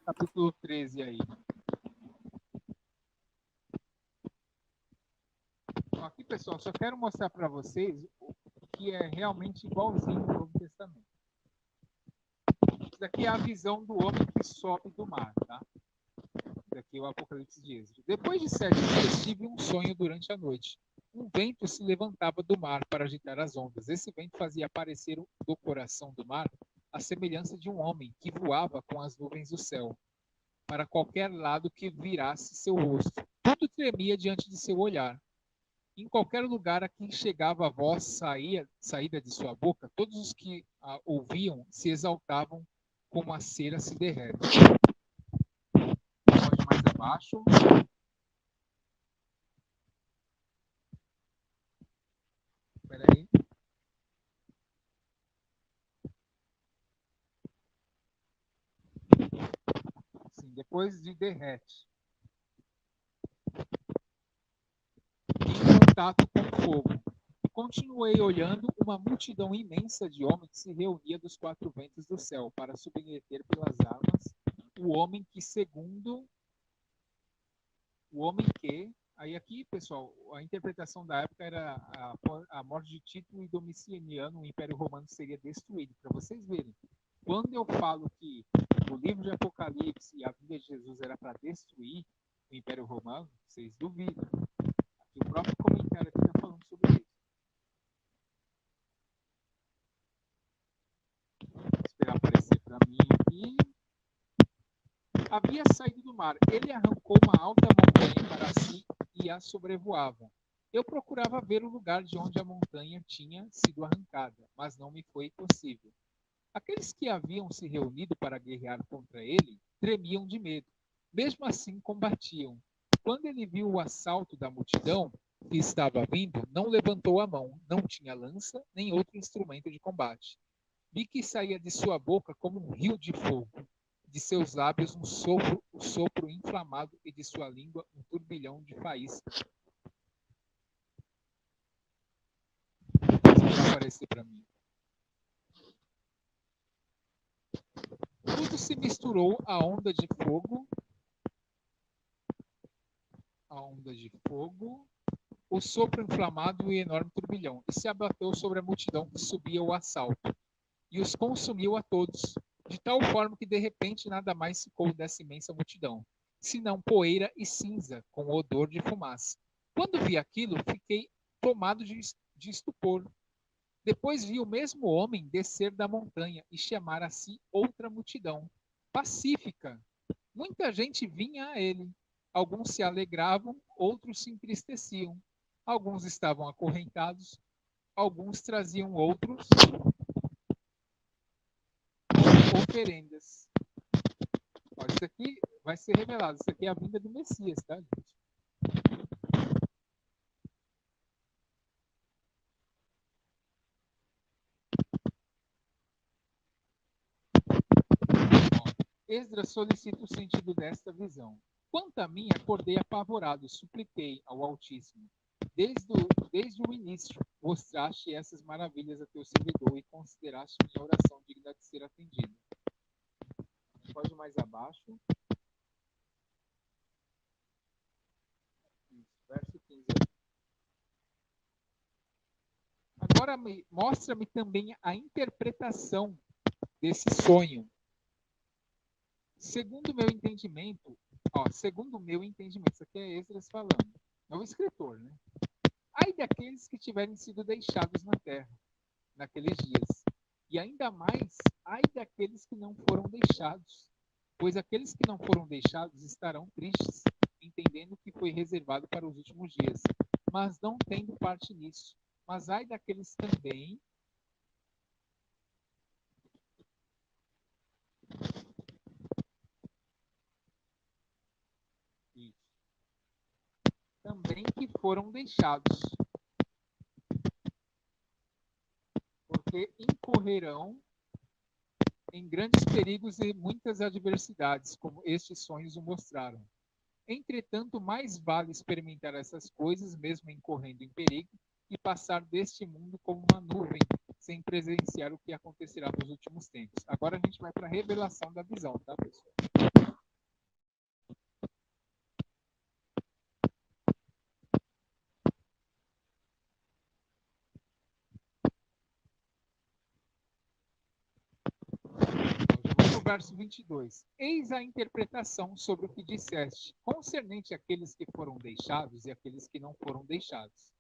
capítulo 13 aí. Aqui, pessoal, só quero mostrar para vocês o que é realmente igualzinho ao Novo Testamento. Isso daqui é a visão do homem que sobe do mar, tá? Isso daqui é o Apocalipse de Êxodo. Depois de 7 dias, tive um sonho durante a noite. Um vento se levantava do mar para agitar as ondas. Esse vento fazia aparecer do coração do mar a semelhança de um homem que voava com as nuvens do céu, para qualquer lado que virasse seu rosto. Tudo tremia diante de seu olhar. Em qualquer lugar a que chegava a voz saída de sua boca, todos os que a ouviam se exaltavam como a cera se derrete. Pode mais abaixo. Espera aí. Sim, depois de derrete. Em contato com o fogo. Continuei olhando uma multidão imensa de homens que se reunia dos quatro ventos do céu para submeter pelas armas o homem que aí aqui, pessoal, a interpretação da época era a morte de Tito e Domiciano, o Império Romano seria destruído. Para vocês verem, quando eu falo que o livro de Apocalipse e a vinda de Jesus era para destruir o Império Romano, vocês duvidam. Aqui o próprio comentário aqui está falando sobre isso. Vou esperar aparecer para mim aqui. Havia saído do mar. Ele arrancou uma alta montanha para si e a sobrevoava. Eu procurava ver o lugar de onde a montanha tinha sido arrancada, mas não me foi possível. Aqueles que haviam se reunido para guerrear contra ele tremiam de medo. Mesmo assim, combatiam. Quando ele viu o assalto da multidão que estava vindo, não levantou a mão, não tinha lança nem outro instrumento de combate. Vi que saía de sua boca como um rio de fogo, de seus lábios um sopro inflamado e de sua língua um turbilhão de faíscas. Isso vai aparecer para mim. Tudo se misturou à onda de fogo, o sopro inflamado e o enorme turbilhão, e se abateu sobre a multidão que subia ao assalto, e os consumiu a todos, de tal forma que de repente nada mais ficou dessa imensa multidão, senão poeira e cinza, com odor de fumaça. Quando vi aquilo, fiquei tomado de estupor. Depois vi o mesmo homem descer da montanha e chamar a si outra multidão, pacífica. Muita gente vinha a ele. Alguns se alegravam, outros se entristeciam. Alguns estavam acorrentados, alguns traziam outros oferendas. Ó, isso aqui vai ser revelado. Isso aqui é a vinda do Messias, tá, gente? Esdras solicita o sentido desta visão. Quanto a mim, acordei apavorado e supliquei ao Altíssimo. Desde o início, mostraste essas maravilhas a teu servidor e consideraste minha oração digna de ser atendida. Pode mais abaixo. Isso, verso 15. Agora mostra-me também a interpretação desse sonho. Segundo o meu entendimento, isso aqui é Esdras falando, é o escritor, né? Ai daqueles que tiverem sido deixados na terra, naqueles dias. E ainda mais, ai daqueles que não foram deixados. Pois aqueles que não foram deixados estarão tristes, entendendo que foi reservado para os últimos dias, mas não tendo parte nisso. Mas ai daqueles também que foram deixados, porque incorrerão em grandes perigos e muitas adversidades, como estes sonhos o mostraram. Entretanto, mais vale experimentar essas coisas, mesmo incorrendo em perigo, e passar deste mundo como uma nuvem, sem presenciar o que acontecerá nos últimos tempos. Agora a gente vai para a revelação da visão, tá, pessoal? verso 22. Eis a interpretação sobre o que disseste, concernente àqueles que foram deixados e aqueles que não foram deixados.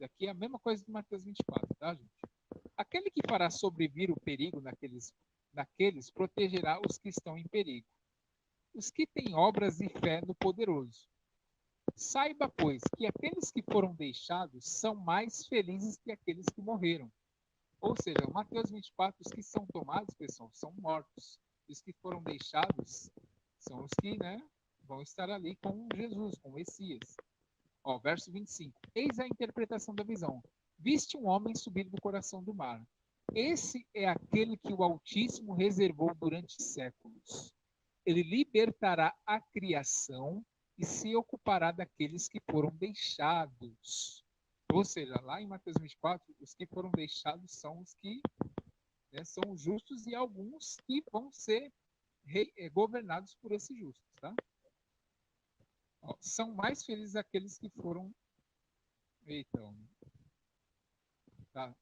Aqui é a mesma coisa de Mateus 24, tá, gente? Aquele que fará sobrevir o perigo naqueles protegerá os que estão em perigo. Os que têm obras e fé no poderoso. Saiba, pois, que aqueles que foram deixados são mais felizes que aqueles que morreram. Ou seja, Mateus 24, os que são tomados, pessoal, são mortos. Os que foram deixados são os que, vão estar ali com Jesus, com o Messias. Ó, verso 25. Eis a interpretação da visão. Viste um homem subir do coração do mar. Esse é aquele que o Altíssimo reservou durante séculos. Ele libertará a criação e se ocupará daqueles que foram deixados. Ou seja, lá em Mateus 24, os que foram deixados são os que são justos e alguns que vão ser governados por esses justos, tá? Ó, são mais felizes aqueles que foram... Eita, tá.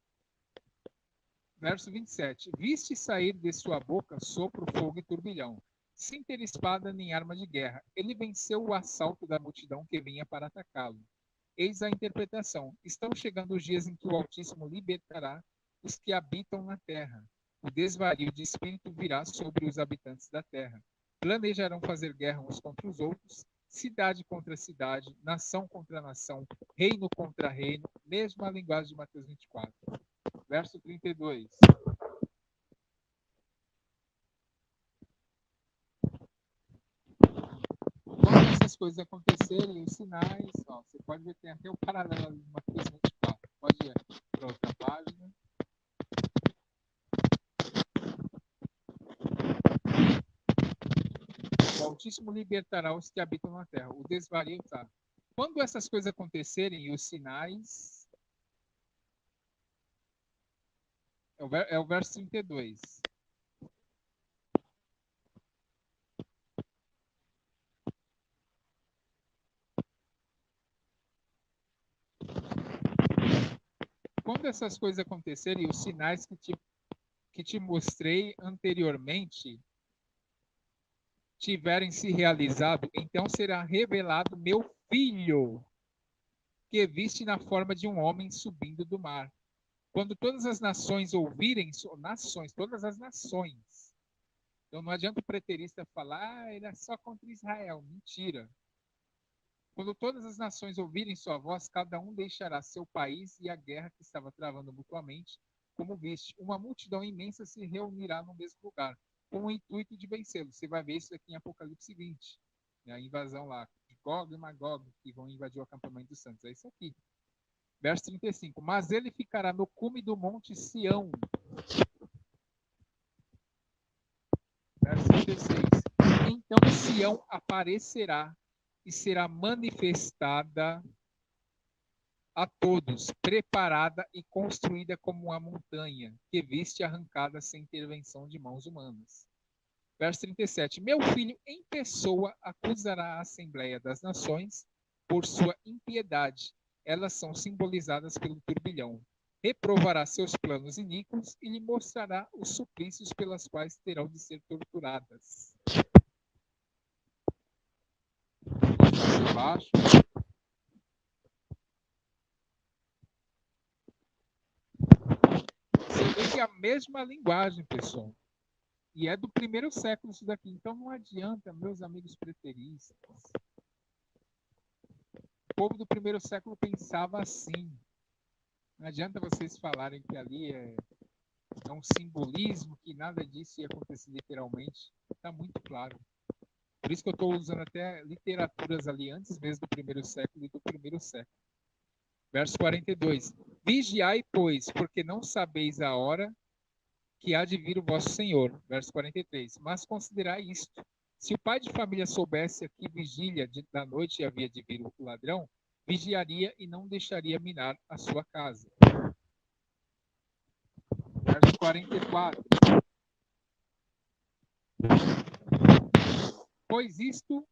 Verso 27. Viste sair de sua boca sopro, fogo e turbilhão, sem ter espada nem arma de guerra. Ele venceu o assalto da multidão que vinha para atacá-lo. Eis a interpretação. Estão chegando os dias em que o Altíssimo libertará os que habitam na terra. O desvario de espírito virá sobre os habitantes da terra. Planejarão fazer guerra uns contra os outros, cidade contra cidade, nação contra nação, reino contra reino, mesma linguagem de Mateus 24. Verso 32. Quando essas coisas acontecerem, os sinais, ó, você pode ver que tem até o paralelo de Mateus 24. Pode ir para outra página. O Altíssimo libertará os que habitam na terra. O desvario tá. Quando essas coisas acontecerem e os sinais... É o verso 32. Quando essas coisas acontecerem e os sinais que te mostrei anteriormente tiverem se realizado, então será revelado meu filho, que viste na forma de um homem subindo do mar. Quando todas as nações ouvirem, todas as nações. Então não adianta o preterista falar, ele é só contra Israel. Mentira. Quando todas as nações ouvirem sua voz, cada um deixará seu país e a guerra que estava travando mutuamente, como viste. Uma multidão imensa se reunirá no mesmo lugar, com o intuito de vencê-lo. Você vai ver isso aqui em Apocalipse 20. A invasão lá de Gog e Magog, que vão invadir o acampamento dos santos. É isso aqui. Verso 35. Mas ele ficará no cume do monte Sião. Verso 36. Então Sião aparecerá e será manifestada a todos, preparada e construída como uma montanha, que viste arrancada sem intervenção de mãos humanas. Verso 37. Meu filho em pessoa acusará a Assembleia das Nações por sua impiedade. Elas são simbolizadas pelo turbilhão. Reprovará seus planos iníquos e lhe mostrará os suplícios pelas quais terão de ser torturadas. Baixo. Você vê que é a mesma linguagem, pessoal. E é do primeiro século isso daqui. Então não adianta, meus amigos preteristas. O povo do primeiro século pensava assim. Não adianta vocês falarem que ali é um simbolismo, que nada disso ia acontecer literalmente. Está muito claro. Por isso que eu estou usando até literaturas ali antes mesmo do primeiro século e do primeiro século. Verso 42. Vigiai, pois, porque não sabeis a hora que há de vir o vosso Senhor. Verso 43. Mas considerai isto. Se o pai de família soubesse a que vigília da noite havia de vir o ladrão, vigiaria e não deixaria minar a sua casa. Verso 44. Pois isto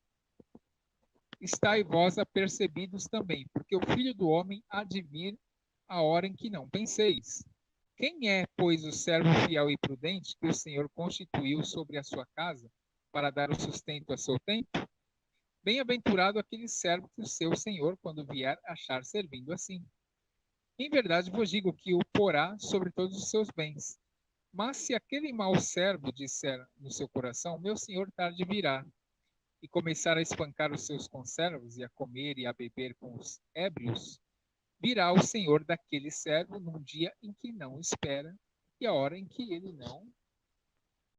estai vós apercebidos também, porque o Filho do Homem há de vir a hora em que não penseis. Quem é, pois, o servo fiel e prudente que o Senhor constituiu sobre a sua casa para dar o sustento a seu tempo? Bem-aventurado aquele servo que o seu senhor, quando vier, achar servindo assim. Em verdade vos digo que o porá sobre todos os seus bens. Mas se aquele mau servo disser no seu coração, meu senhor tarde virá, e começar a espancar os seus conservos, e a comer e a beber com os ébrios, virá o senhor daquele servo num dia em que não espera, e a hora em que ele não